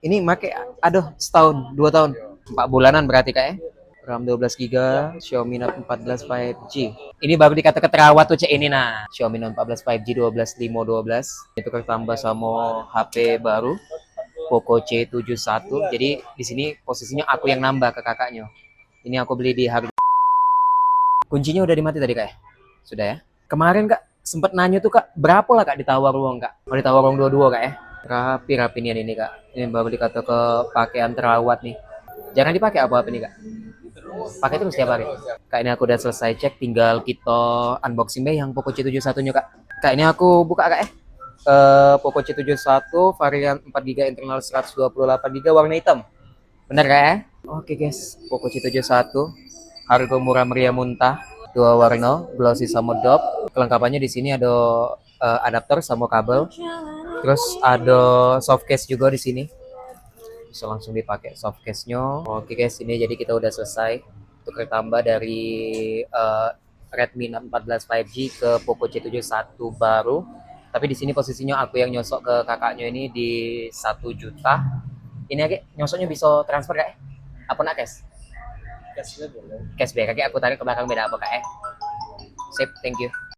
Ini make aduh setahun, 2 tahun, 4 bulanan berarti kak ya. RAM 12 GB, Xiaomi Note 14 5G. Ini baru dikata terawat tuh cek ini nah. Xiaomi Note 14 5G 12 Limo 12. Itu ketambah sama HP baru Poco C71. Jadi di sini posisinya aku yang nambah ke kakaknya. Ini aku beli di harga. Kuncinya udah dimati tadi kak ya? Sudah ya? Kemarin kak sempat nanya tuh kak, berapa lah kak ditawar uang kak? Mau ditawar uang dua-dua kak ya? Rapi-rapi nih ini kak. Ini baru dikata ke pakaian terawat nih. Jangan dipakai apa-apa nih kak. Pakai terus setiap hari. Kak ini aku udah selesai cek, tinggal kita unboxing deh yang Poco C71-nya kak. Kak ini aku buka kak ya. Poco C71 varian 4 GB internal 128 GB warna hitam. Bener kak ya? Oke guys, Poco C71 harga murah meriah muntah, dua warna, glossy sama dope. Kelengkapannya di sini ada adapter sama kabel. Terus ada soft case juga di sini. Bisa langsung dipakai soft case-nya. Oke guys, ini jadi kita udah selesai tukar tambah dari Redmi Note 14 5G ke Poco C71 baru. Tapi di sini posisinya aku yang nyosok ke kakaknya ini di 1 juta. Ini aja nyosoknya bisa transfer kak? Apa nak cash? Cashback kak, aku tarik ke belakang beda apa kak? Sip, thank you.